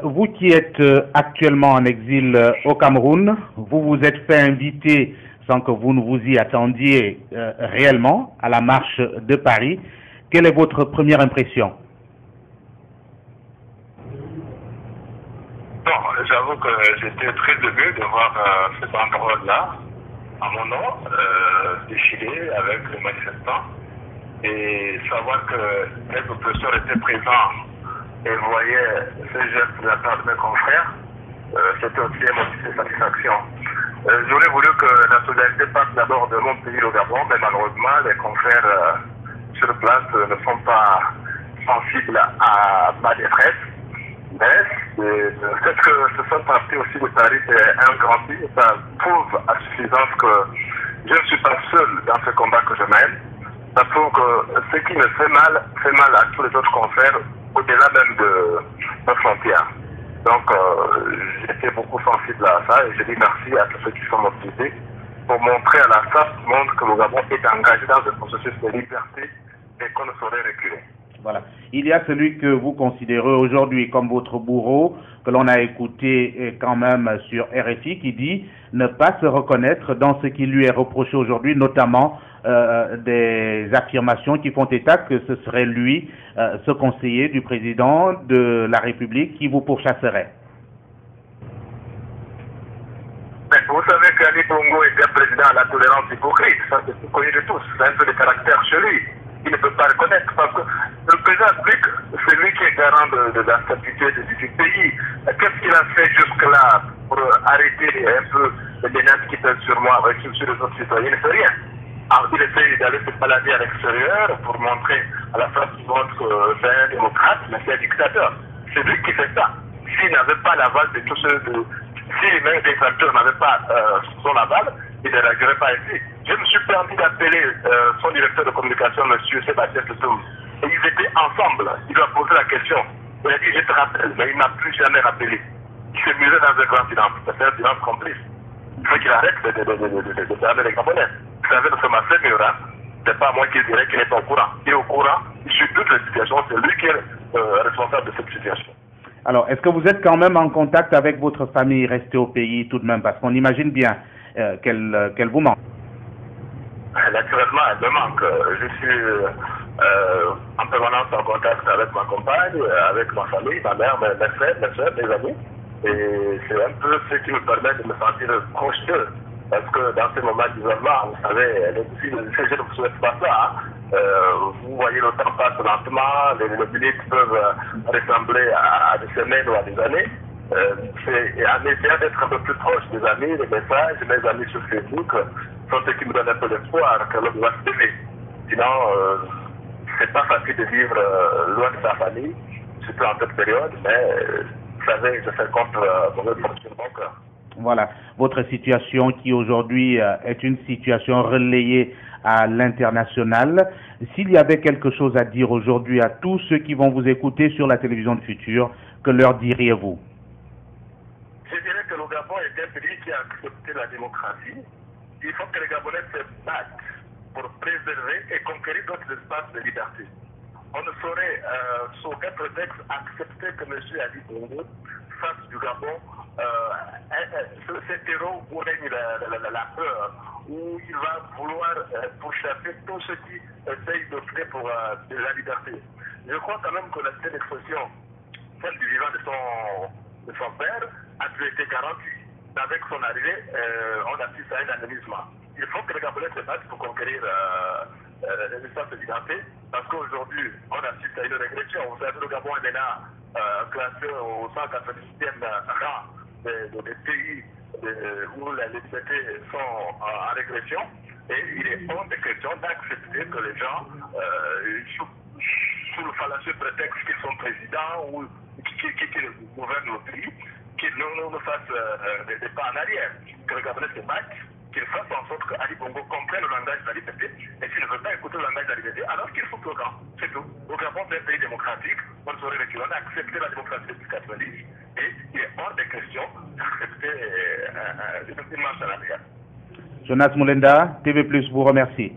Vous qui êtes actuellement en exil au Cameroun, vous vous êtes fait inviter sans que vous ne vous y attendiez réellement à la marche de Paris. Quelle est votre première impression? Bon, j'avoue que j'étais très ému de voir cette banderole-là, à mon nom, défilé avec les manifestants, et savoir que les oppresseurs étaient présents et voyaient ces gestes de la part de mes confrères, c'était aussi un motif de satisfaction. J'aurais voulu que la solidarité passe d'abord de mon pays au Gabon, mais malheureusement, les confrères sur place ne sont pas sensibles à ma détresse. Mais le fait que ce soit parti aussi de Paris, c'est un grand signe. Ça prouve à suffisance que je ne suis pas seul dans ce combat que je mène. Ça prouve que ce qui me fait mal à tous les autres confrères, au-delà même de nos frontières. Donc, j'étais beaucoup sensible à ça et je dis merci à tous ceux qui sont mobilisés pour montrer à la face du monde que le Gabon est engagé dans un processus de liberté et qu'on ne saurait reculer. Voilà. Il y a celui que vous considérez aujourd'hui comme votre bourreau, que l'on a écouté quand même sur RFI, qui dit ne pas se reconnaître dans ce qui lui est reproché aujourd'hui, notamment des affirmations qui font état que ce serait lui, ce conseiller du président de la République, qui vous pourchasserait. Vous savez qu'Ali Bongo était président à la tolérance hypocrite, ça c'est connu de tous, c'est un peu de caractère chez lui. Il ne peut pas reconnaître parce que le président applique, c'est lui qui est garant de la stabilité du pays. Qu'est-ce qu'il a fait jusque-là pour arrêter un peu les menaces qui pèsent sur moi, sur les autres citoyens? Il ne fait rien. Alors il essaie d'aller se balader à l'extérieur pour montrer à la face du monde que c'est un démocrate, mais c'est un dictateur. C'est lui qui fait ça. S'il n'avait pas l'aval de tous ceux si même les acteurs n'avaient pas son aval, il ne réagirait pas ici. Je me suis permis d'appeler son directeur de communication, M. Sébastien Toutoum. Et ils étaient ensemble. Il lui a posé la question. Il a dit, je te rappelle, mais il n'a plus jamais rappelé. Il s'est musé dans un grand silence. C'est un silence complice. Il faut qu'il arrête de fermer les Gabonais. Vous savez, de ce massacre, c'est pas moi qui dirais qu'il n'est pas au courant. Il est au courant sur toutes les situations. C'est lui qui est responsable de cette situation. Alors, est-ce que vous êtes quand même en contact avec votre famille restée au pays tout de même? Parce qu'on imagine bien qu'elle vous manque. Naturellement, elle me manque. Je suis en permanence en contact avec ma compagne, avec ma famille, ma mère, mes frères, mes soeurs, mes amis. Et c'est un peu ce qui me permet de me sentir proche d'eux. Parce que dans ces moments d'isolement, vous savez, je ne vous souhaite pas ça. Vous voyez, le temps passe lentement, les minutes peuvent ressembler à des semaines ou à des années. C'est en essayant d'être un peu plus proche des amis, les messages, mes amis sur Facebook sont ceux qui me donnent un peu d'espoir que l'on doit se lever. Sinon, c'est pas facile de vivre loin de sa famille, surtout en cette période, mais vous savez, je fais contre mon cœur. Voilà, votre situation qui aujourd'hui est une situation relayée à l'international. S'il y avait quelque chose à dire aujourd'hui à tous ceux qui vont vous écouter sur la télévision de Futur, que leur diriez-vous? Je dirais que le Gabon est un pays qui a accepté la démocratie. Il faut que les Gabonais se battent pour préserver et conquérir d'autres espaces de liberté. On ne saurait, sous aucun prétexte, accepter que M. Ali Bongo fasse du Gabon cet héros où règne la peur, où il va vouloir pourchasser tous ceux qui essayent d'opter pour la liberté. Je crois quand même que la telle expression, celle du vivant de son père, a pu être garantie. Avec son arrivée, on assiste à un anémisme. Il faut que les Gabonais se battent pour conquérir les espaces de liberté, parce qu'aujourd'hui, on assiste à une régression. Vous savez, le Gabon est maintenant classé au 180e rang des pays où les libertés sont en régression. Et il est hors de question d'accepter que les gens, sous le fallacieux prétexte qu'ils sont présidents ou qui gouvernent le pays, qu'ils ne fassent des pas en arrière, que les Gabonais se battent, qu'ils fassent en sorte que Ali Bongo comprenne le langage de la liberté, et s'il ne veut pas écouter le langage de la liberté, alors qu'il faut le camp. C'est tout. Le Gabon, c'est un pays démocratique, on saurait reculer, on a accepté la démocratie depuis 90, et il est hors de question d'accepter une marche à l'arrière. Jonas Mulenda, TV+, vous remercie.